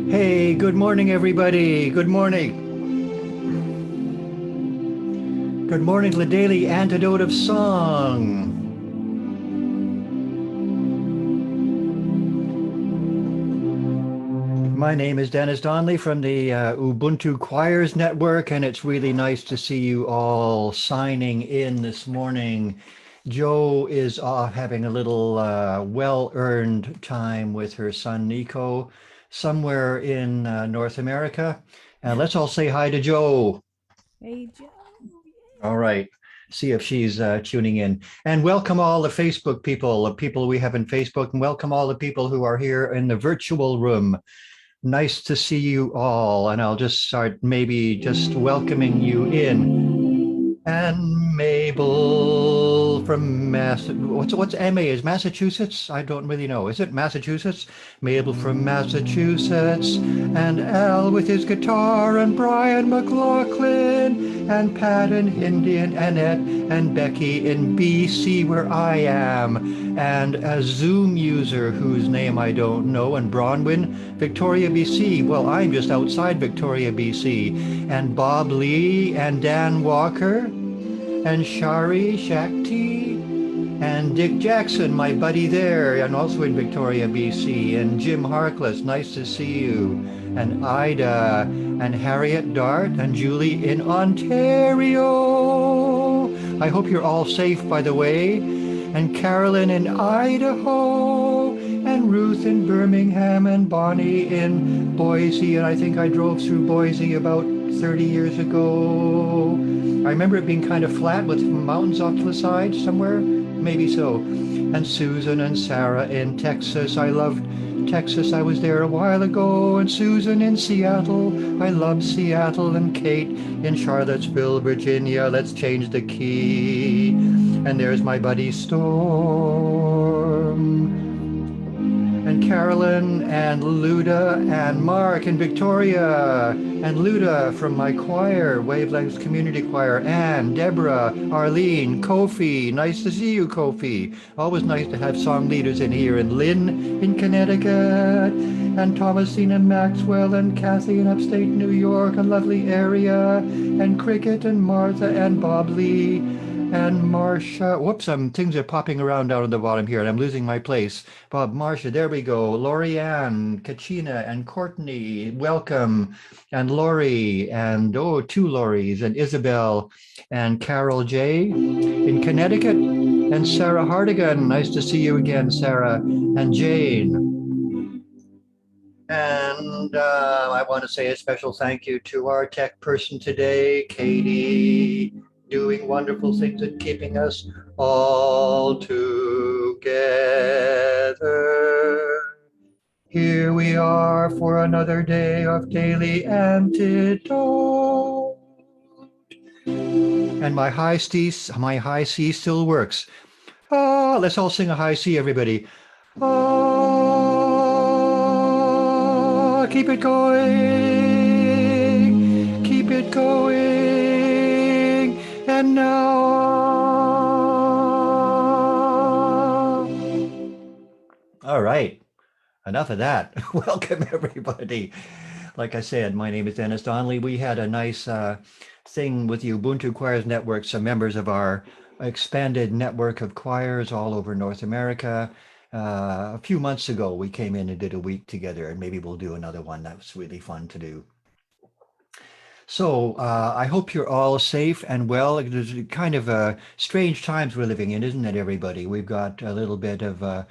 Hey, good morning, everybody. Good morning. Good morning to the daily antidote of song. My name is Dennis Donnelly from the Ubuntu Choirs Network, and it's really nice to see you all signing in this morning. Joe is off having a little well-earned time with her son Nico somewhere in North America. Let's all say hi to Joe. Hey, Joe. All right. See if she's tuning in. And welcome all the Facebook people, the people we have in Facebook, and welcome all the people who are here in the virtual room. Nice to see you all. And I'll just start maybe just welcoming you in. And Mabel from what's MA is Massachusetts? I don't really know. Is it Massachusetts? Mabel from Massachusetts, and Al with his guitar, and Brian McLaughlin, and Pat and Hindi and Annette and Becky in BC where I am, and a Zoom user whose name I don't know, and Bronwyn, Victoria, BC. Well, I'm just outside Victoria, BC, and Bob Lee and Dan Walker and Shari Shakti and Dick Jackson, my buddy there, and also in Victoria, BC, and Jim Harkless, nice to see you, and Ida, and Harriet Dart, and Julie in Ontario. I hope you're all safe, by the way, and Carolyn in Idaho, and Ruth in Birmingham, and Bonnie in Boise, and I think I drove through Boise about 30 years ago. I remember it being kind of flat with mountains off to the side somewhere, maybe so. And Susan and Sarah in Texas. I loved Texas. I was there a while ago. And Susan in Seattle. I love Seattle. And Kate in Charlottesville, Virginia. Let's change the key. And there's my buddy Storm. And Carolyn and Luda and Mark and Victoria and Luda from my choir, Wavelengths Community Choir, Anne, Deborah, Arlene, Kofi. Nice to see you, Kofi. Always nice to have song leaders in here. And Lynn in Connecticut, and Thomasine and Maxwell, and Kathy in upstate New York, a lovely area, and Cricket and Martha and Bob Lee. And Marcia, whoops, things are popping around down at the bottom here, and I'm losing my place. Bob, Marcia, there we go. Lorianne, Kachina, and Courtney, welcome. And Lori, and two Loris, and Isabel, and Carol J. in Connecticut, and Sarah Hardigan. Nice to see you again, Sarah, and Jane. And I want to say a special thank you to our tech person today, Katie, doing wonderful things and keeping us all together. Here we are for another day of daily antidote. And my high C still works. Let's all sing a high C, everybody. Keep it going, keep it going, and now. All right, enough of that. Welcome, everybody. Like I said, my name is Dennis Donnelly. We had a nice thing with the Ubuntu Choirs Network, some members of our expanded network of choirs all over North America. A few months ago, we came in and did a week together, and maybe we'll do another one. That was really fun to do. So I hope you're all safe and well. There's kind of strange times we're living in, isn't it, everybody? We've got a little bit of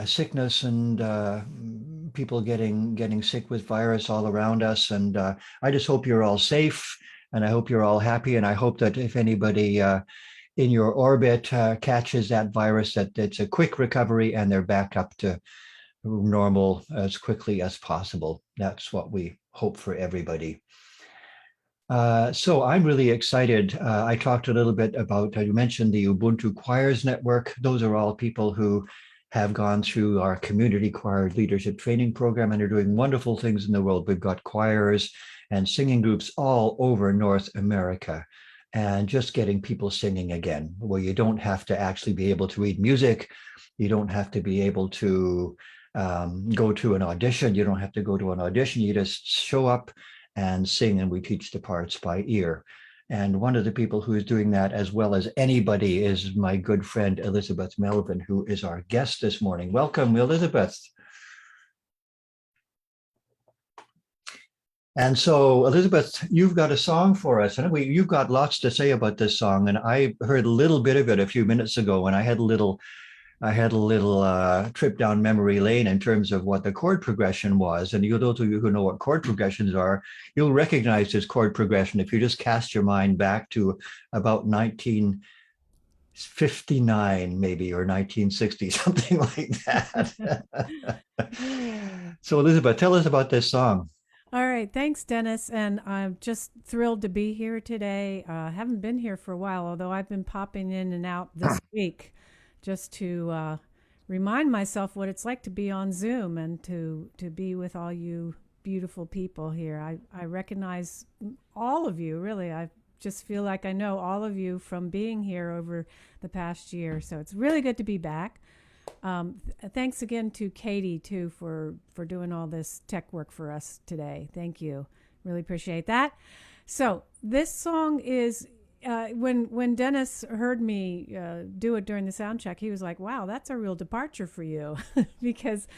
sickness and people getting sick with virus all around us. And I just hope you're all safe, and I hope you're all happy. And I hope that if anybody in your orbit catches that virus, that it's a quick recovery and they're back up to normal as quickly as possible. That's what we hope for everybody. So I'm really excited. I talked a little bit about, you mentioned the Ubuntu Choirs Network. Those are all people who have gone through our community choir leadership training program and are doing wonderful things in the world. We've got choirs and singing groups all over North America, and just getting people singing again, where you don't have to actually be able to read music. You don't have to be able to go to an audition. You don't have to go to an audition. You just show up and sing, and we teach the parts by ear. And one of the people who is doing that as well as anybody is my good friend, Elizabeth Melvin, who is our guest this morning. Welcome, Elizabeth. And so, Elizabeth, you've got a song for us, and you've got lots to say about this song. And I heard a little bit of it a few minutes ago, and I had a little trip down memory lane in terms of what the chord progression was. And those of you who know what chord progressions are, you'll recognize this chord progression if you just cast your mind back to about 1959, maybe, or 1960, something like that. So, Elizabeth, tell us about this song. All right. Thanks, Dennis. And I'm just thrilled to be here today. I haven't been here for a while, although I've been popping in and out this week just to remind myself what it's like to be on Zoom and to be with all you beautiful people here. I recognize all of you, really. I just feel like I know all of you from being here over the past year. So it's really good to be back. Thanks again to Katie, too, for doing all this tech work for us today. Thank you. Really appreciate that. So this song is... when Dennis heard me do it during the sound check, he was like, wow, that's a real departure for you because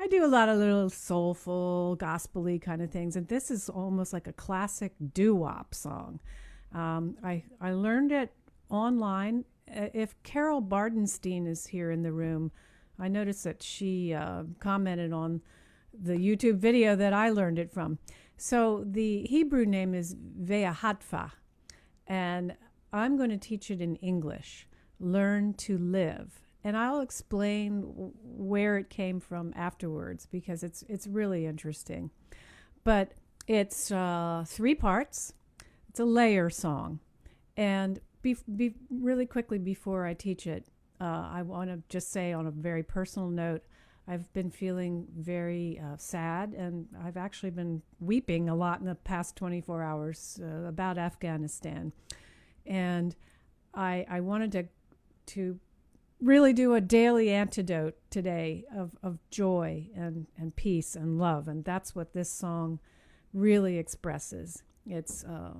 I do a lot of little soulful, gospel-y kind of things. And this is almost like a classic doo-wop song. I learned it online. If Carol Bardenstein is here in the room, I noticed that she commented on the YouTube video that I learned it from. So the Hebrew name is Ve'ahatva. And I'm going to teach it in English, Learn to Live. And I'll explain where it came from afterwards because it's really interesting. But it's 3 parts. It's a layer song. And really quickly before I teach it, I want to just say on a very personal note, I've been feeling very sad, and I've actually been weeping a lot in the past 24 hours about Afghanistan. And I wanted to really do a daily antidote today of joy and peace and love. And that's what this song really expresses. It's, a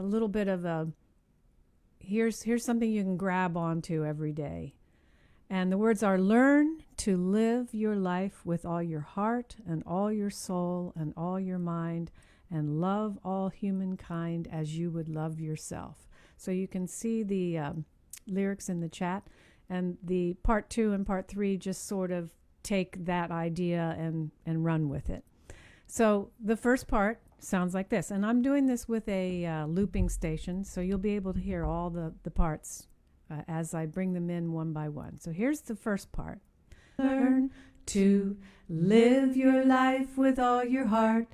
little bit of a, here's something you can grab onto every day. And the words are, learn to live your life with all your heart and all your soul and all your mind, and love all humankind as you would love yourself. So you can see the lyrics in the chat, and the part 2 and part 3 just sort of take that idea and run with it. So the first part sounds like this, and I'm doing this with a looping station, so you'll be able to hear all the parts as I bring them in one by one. So here's the first part. Learn to live your life with all your heart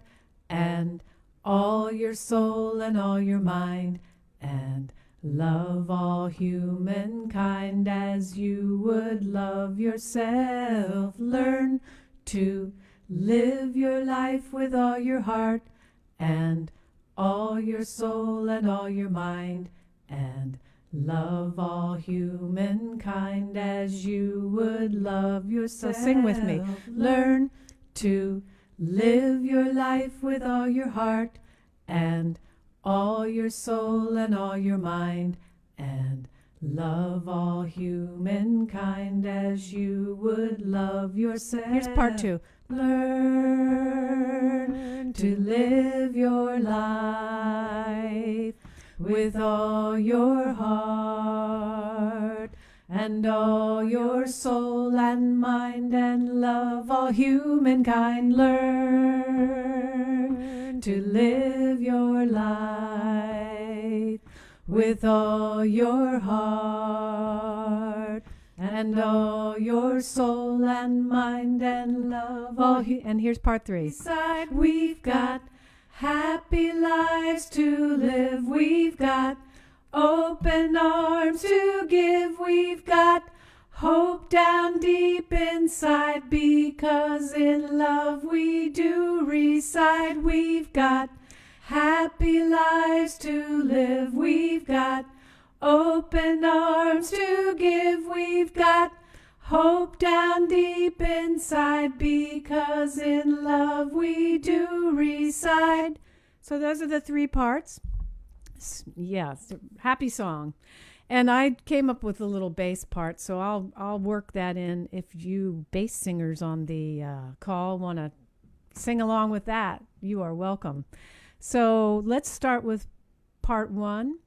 and all your soul and all your mind, and love all humankind as you would love yourself. Learn to live your life with all your heart and all your soul and all your mind, and love all humankind as you would love yourself. So sing with me. Learn to live your life with all your heart and all your soul and all your mind, and love all humankind as you would love yourself. Here's part 2. Learn to live your life with all your heart and all your soul and mind, and love all humankind. Learn to live your life with all your heart and and all your soul and mind and love and here's part 3. Beside we've got happy lives to live, we've got open arms to give, we've got hope down deep inside, because in love we do reside. We've got happy lives to live, we've got open arms to give, we've got hope down deep inside, because in love we do reside. So those are the 3 parts. Yeah, happy song. And I came up with a little bass part, so I'll work that in. If you bass singers on the call want to sing along with that, you are welcome. So let's start with part 1.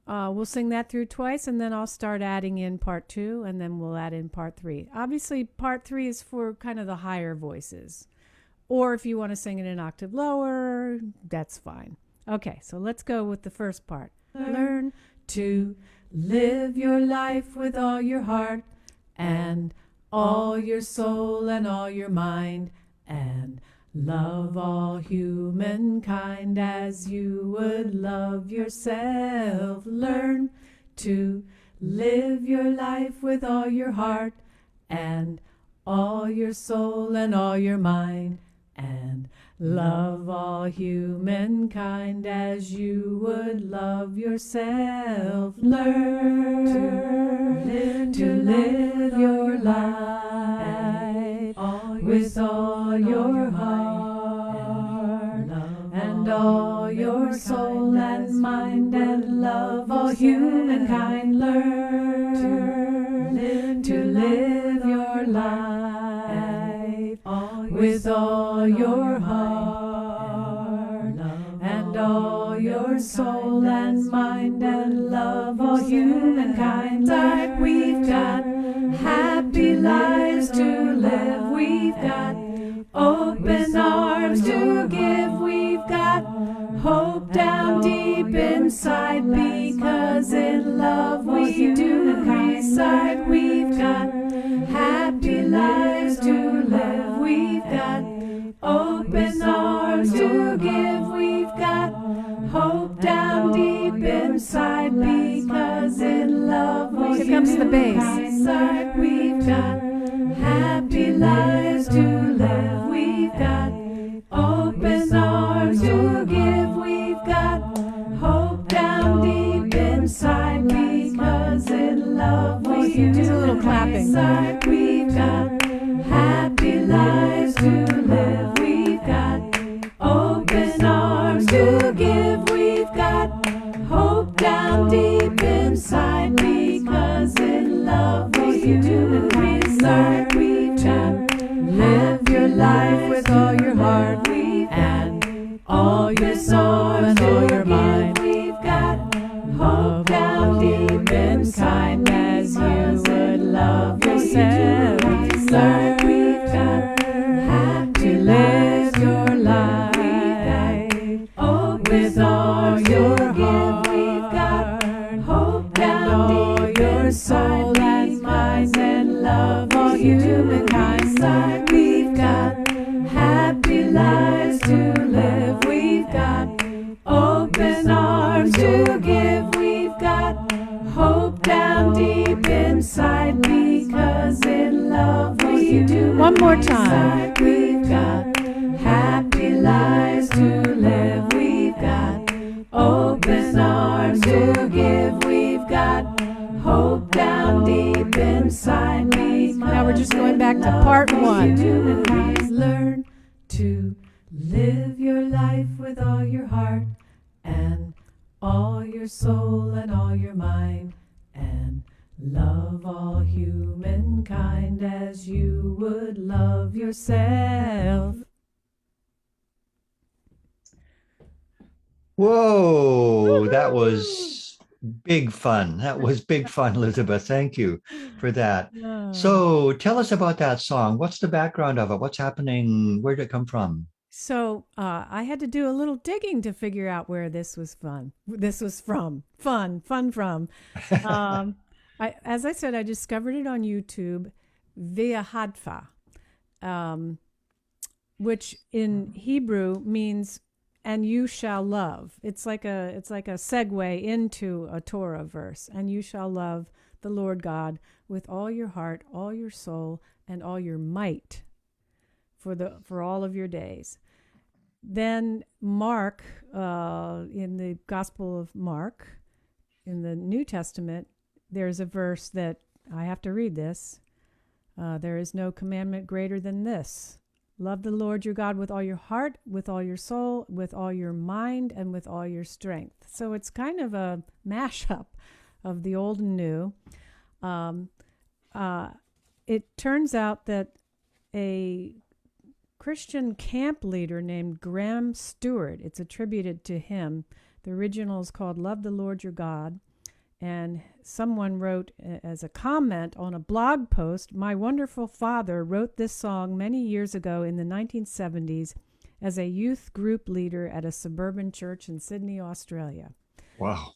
We'll sing that through twice, and then I'll start adding in part 2, and then we'll add in part 3. Obviously, part 3 is for kind of the higher voices. Or if you want to sing it an octave lower, that's fine. Okay, so let's go with the first part. Learn to live your life with all your heart and all your soul and all your mind, and love all humankind as you would love yourself. Learn to live your life with all your heart and all your soul and all your mind, and love all humankind as you would love yourself. Learn to live your life with all your heart and all your soul and mind, and love all humankind. Learn to live your life with all your heart and all your soul and mind, and love all humankind. Like we've got happy lives to live, we've got open arms to give, we've got hope down deep inside, because in love we do reside. We've got happy lives to live, we've got open arms to give, we've got hope down deep inside, because in love we do reside. We've got happy lives to live, we've got open arms to give, we've got hope down deep inside, because in love we do reside. A little clapping. We've got happy lives to live, we've got open arms to give, we've got hope down deep inside, because in love we do reside. We've got live your life with all your heart and all your soul and all your mind. We've got hope down deep inside, as you would love yourself. We've got to live your life with all your heart. We've got hope down deep your soul and mind, and love all humankind. We've got happy lives to live, we've got open arms to give, we've got hope down deep inside, because in love we do. One more time. We've got happy lives to live, we've got open arms to give, we've got hope down deep inside. Now we're just going back to part 1. Learn to live your life with all your heart and all your soul and all your mind, and love all humankind as you would love yourself. Whoa, that was big fun. That was big fun, Elizabeth. Thank you for that. So tell us about that song. What's the background of it? What's happening? Where did it come from? So I had to do a little digging to figure out where this was from. I As I said, I discovered it on YouTube via Hadfa, which in Hebrew means "and you shall love." It's like a segue into a Torah verse. And you shall love the Lord God with all your heart, all your soul, and all your might for all of your days. Then Mark, in the Gospel of Mark, in the New Testament, there's a verse that I have to read this. There is no commandment greater than this. Love the Lord your God with all your heart, with all your soul, with all your mind, and with all your strength. So it's kind of a mashup of the old and new. It turns out that a Christian camp leader named Graeme Stewart, it's attributed to him. The original is called Love the Lord Your God. And someone wrote as a comment on a blog post, my wonderful father wrote this song many years ago in the 1970s as a youth group leader at a suburban church in Sydney, Australia. Wow.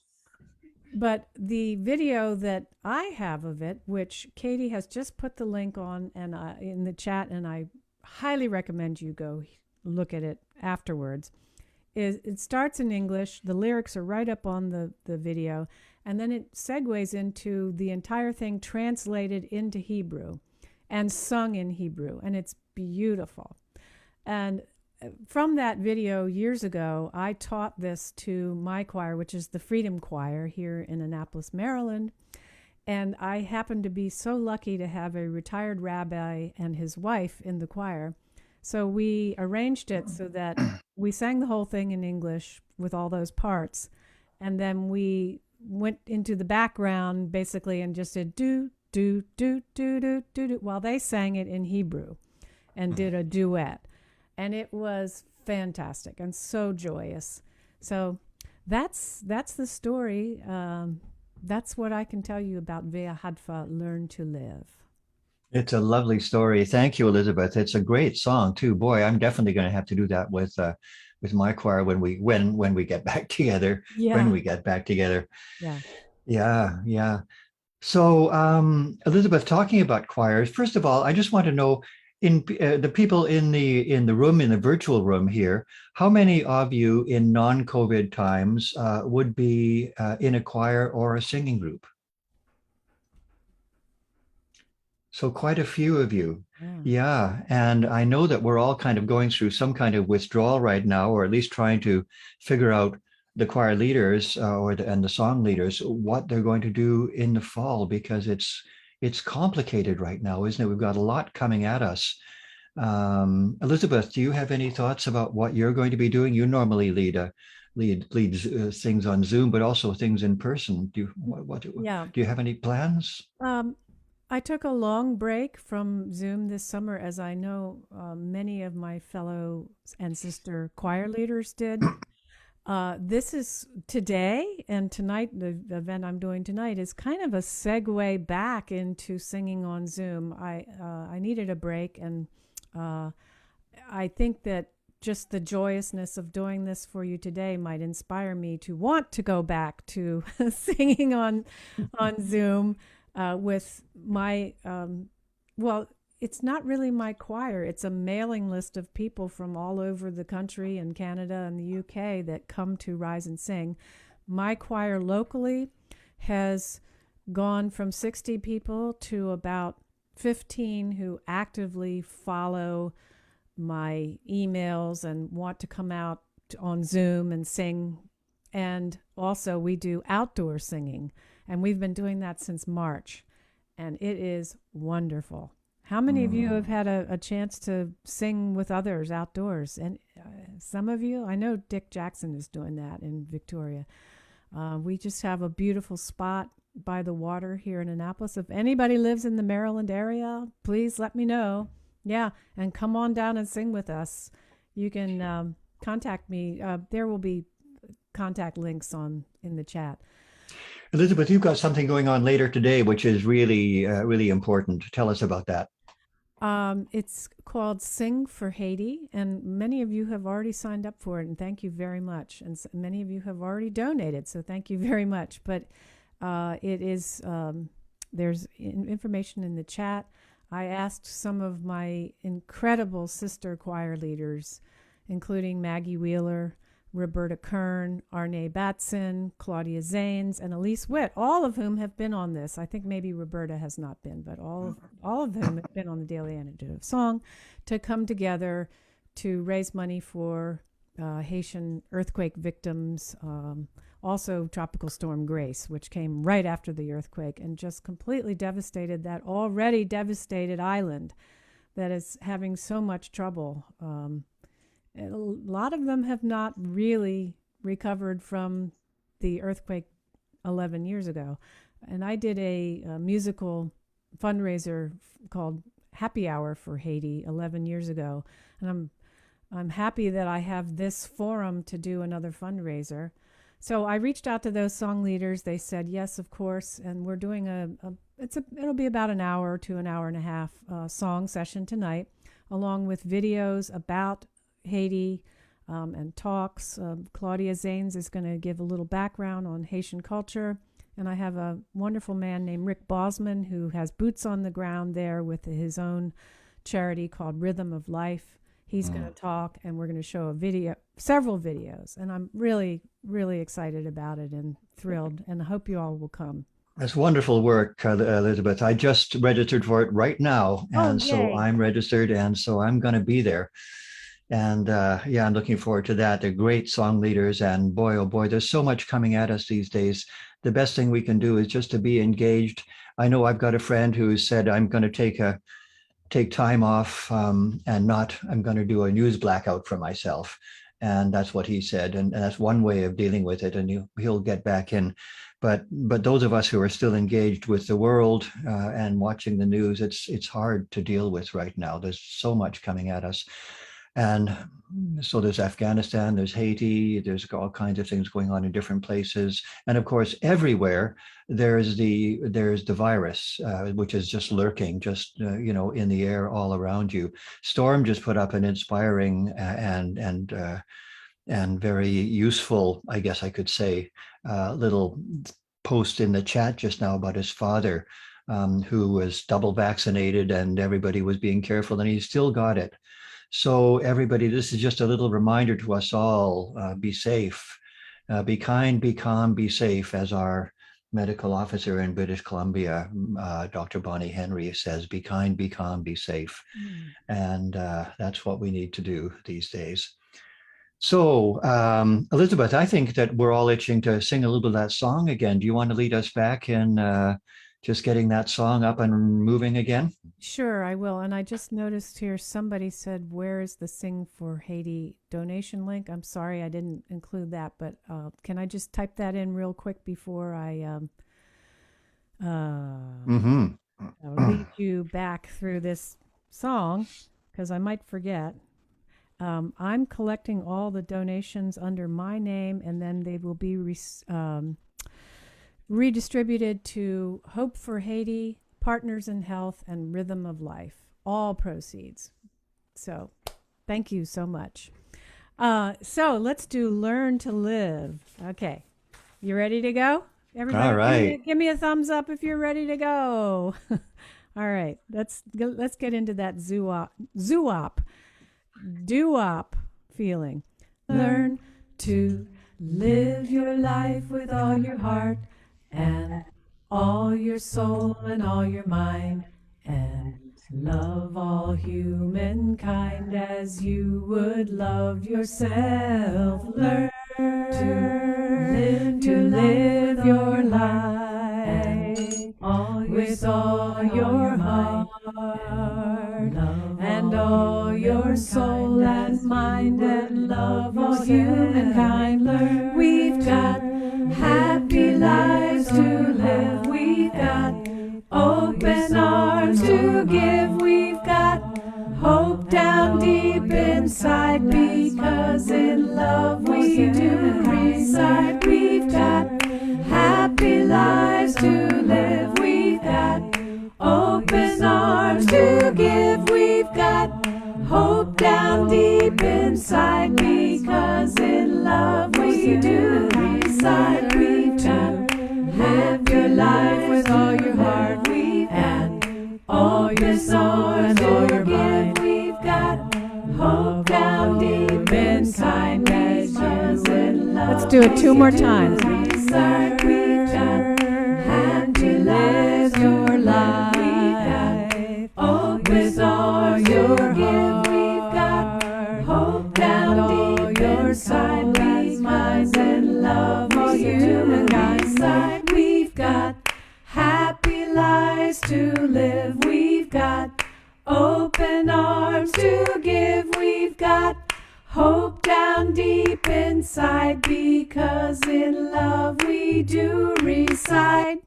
But the video that I have of it, which Katie has just put the link on and in the chat, and I highly recommend you go look at it afterwards, it starts in English. The lyrics are right up on the video. And then it segues into the entire thing translated into Hebrew and sung in Hebrew. And it's beautiful. And from that video years ago, I taught this to my choir, which is the Freedom Choir here in Annapolis, Maryland. And I happened to be so lucky to have a retired rabbi and his wife in the choir. So we arranged it so that we sang the whole thing in English with all those parts. And then we went into the background basically and just did do, do, do, do, do, do, do, while they sang it in Hebrew and did a duet. And it was fantastic and so joyous. So that's the story. That's what I can tell you about Via Hadfa, Learn to Live. It's a lovely story. Thank you, Elizabeth. It's a great song too. Boy, I'm definitely going to have to do that with my choir when we get back together. Yeah. When we get back together. Yeah. Yeah. So, Elizabeth, talking about choirs, first of all, I just want to know, in the people in the room, in the virtual room here, how many of you in non-COVID times would be in a choir or a singing group? So quite a few of you. Yeah. And I know that we're all kind of going through some kind of withdrawal right now, or at least trying to figure out, the choir leaders and the song leaders, what they're going to do in the fall, because it's complicated right now, isn't it? We've got a lot coming at us. Elizabeth, do you have any thoughts about what you're going to be doing? You normally lead things on Zoom, but also things in person. Do you have any plans? I took a long break from Zoom this summer, as I know many of my fellow and sister choir leaders did. This is today and tonight. The event I'm doing tonight is kind of a segue back into singing on Zoom. I needed a break, and I think that just the joyousness of doing this for you today might inspire me to want to go back to singing on Zoom with my it's not really my choir. It's a mailing list of people from all over the country and Canada and the UK that come to Rise and Sing. My choir locally has gone from 60 people to about 15 who actively follow my emails and want to come out on Zoom and sing. And also we do outdoor singing, and we've been doing that since March, and it is wonderful. How many of you have had a chance to sing with others outdoors? And some of you, I know Dick Jackson is doing that in Victoria. We just have a beautiful spot by the water here in Annapolis. If anybody lives in the Maryland area, please let me know. Yeah, and come on down and sing with us. You can contact me. There will be contact links in the chat. Elizabeth, you've got something going on later today, which is really, really important. Tell us about that. It's called Sing for Haiti, and many of you have already signed up for it, and thank you very much. And many of you have already donated, so thank you very much. But it is There's information in the chat. I asked some of my incredible sister choir leaders, including Maggie Wheeler, Roberta Kern, Arne Batson, Claudia Zanes, and Elise Witt, all of whom have been on this. I think maybe Roberta has not been, but all of whom have been on the Daily Antidote of Song, to come together to raise money for Haitian earthquake victims, also Tropical Storm Grace, which came right after the earthquake and just completely devastated that already devastated island that is having so much trouble. A lot of them have not really recovered from the earthquake 11 years ago. And I did a musical fundraiser called Happy Hour for Haiti 11 years ago. And I'm happy that I have this forum to do another fundraiser. So I reached out to those song leaders. They said, yes, of course. And we're doing it'll be about an hour to an hour and a half song session tonight, along with videos about Haiti and talks. Claudia Zanes is going to give a little background on Haitian culture. And I have a wonderful man named Rick Bosman who has boots on the ground there with his own charity called Rhythm of Life. He's going to talk, and we're going to show several videos. And I'm really, really excited about it and thrilled, and I hope you all will come. That's wonderful work, Elizabeth. I just registered for it right now. And so I'm registered, and so I'm going to be there. And I'm looking forward to that. They're great song leaders, and boy, oh boy, there's so much coming at us these days. The best thing we can do is just to be engaged. I know I've got a friend who said, I'm going to take time off I'm going to do a news blackout for myself. And that's what he said. And that's one way of dealing with it. And he'll get back in. But those of us who are still engaged with the world and watching the news, it's hard to deal with right now. There's so much coming at us. And so there's Afghanistan, there's Haiti, there's all kinds of things going on in different places. And of course, everywhere there's the virus, which is just lurking, in the air all around you. Storm just put up an inspiring and very useful, I guess I could say, little post in the chat just now about his father, who was double vaccinated, and everybody was being careful, and he still got it. So everybody, this is just a little reminder to us all, be safe, be kind, be calm, be safe, as our medical officer in British Columbia, Dr. Bonnie Henry, says, be kind, be calm, be safe. And that's what we need to do these days. So Elizabeth, I think that we're all itching to sing a little bit of that song again. Do you want to lead us back in just getting that song up and moving again? Sure, I will. And I just noticed here somebody said, where is the Sing for Haiti donation link? I'm sorry I didn't include that, but can I just type that in real quick before I I'll lead you back through this song, because I might forget. I'm collecting all the donations under my name, and then they will be redistributed to Hope for Haiti, Partners in Health, and Rhythm of Life, all proceeds. So thank you so much. So let's do Learn to Live. Okay. You ready to go? Everybody, all right. Give me a thumbs up if you're ready to go. All right. Let's get into that doo-wop feeling. Learn to live your life with all your heart and all your soul and all your mind, and love all humankind as you would love yourself. Learn to live your life with all your heart and all your soul and mind, and love all humankind. Learn we've got happy lives to live. We've got open arms to give. We've got hope down deep inside, because in love we do reside. We've got happy lives to live. We've got open arms to give. We've got hope down deep inside, because in love we do reside. We've got live your life with all your heart. your soul and all your mind. We've got hope down deep inside as you in love. Let's do it 2 more times. Reside, we've got hand to live your life. Oh, with all your heart, we've got hope down deep inside. Minds and love, all humankind. We've got happy lives to live. We've got open arms to give. We've got hope down deep inside, because in love we do reside.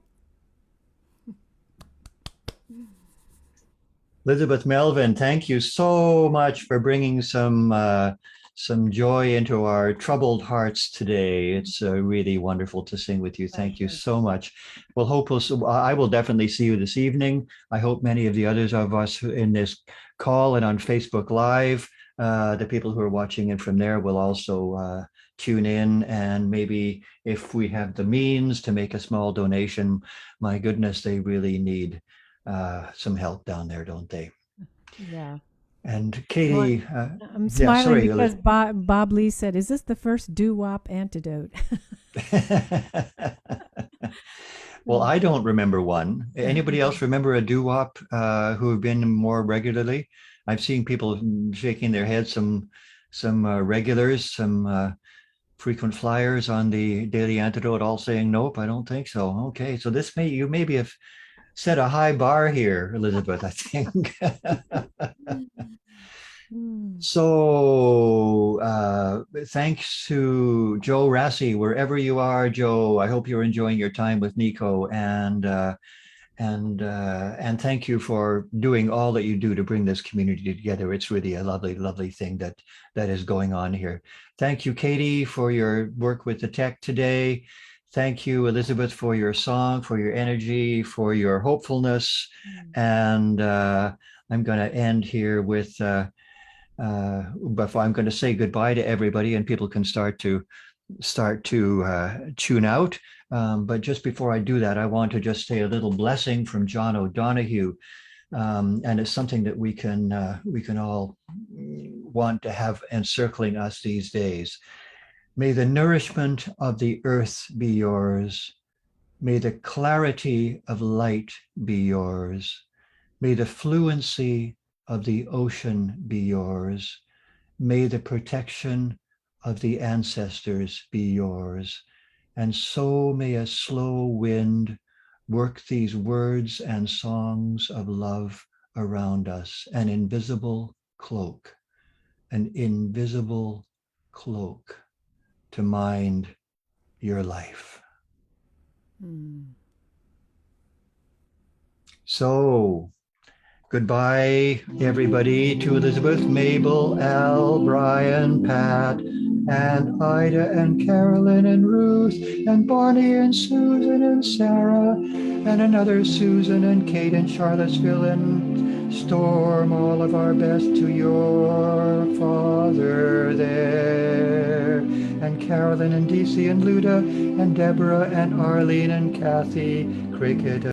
Elizabeth, Melvin, thank you so much for bringing some joy into our troubled hearts today. It's really wonderful to sing with you. Thank you so much. I will definitely see you this evening. I hope many of the others of us in this call and on Facebook Live, the people who are watching in from there will also tune in, and maybe if we have the means to make a small donation, my goodness, they really need some help down there, don't they? Yeah. And Katie, I'm smiling because Bob Lee said, "Is this the first doo-wop antidote?" Well, I don't remember one. Anybody else remember a doo-wop who have been more regularly? I've seen people shaking their heads, some regulars, some frequent flyers on the Daily Antidote, all saying, "Nope, I don't think so." Okay, so you maybe have set a high bar here, Elizabeth, I think. So thanks to Joe Rassi, wherever you are, Joe. I hope you're enjoying your time with Nico, and thank you for doing all that you do to bring this community together. It's really a lovely, lovely thing that is going on here. Thank you, Katie, for your work with the tech today. Thank you, Elizabeth, for your song, for your energy, for your hopefulness. And I'm going to end here with, but I'm going to say goodbye to everybody, and people can start to tune out. But just before I do that, I want to just say a little blessing from John O'Donohue. And it's something that we can all want to have encircling us these days. May the nourishment of the earth be yours. May the clarity of light be yours. May the fluency of the ocean be yours. May the protection of the ancestors be yours. And so may a slow wind work these words and songs of love around us, an invisible cloak to mind your life. So goodbye, everybody, to Elizabeth, Mabel, Al, Brian, Pat, and Ida, and Carolyn, and Ruth, and Bonnie, and Susan, and Sarah, and another Susan, and Kate, and Charlottesville, and Storm, all of our best to your father there, and Carolyn, and DC, and Luda, and Deborah, and Arlene, and Kathy, Cricket.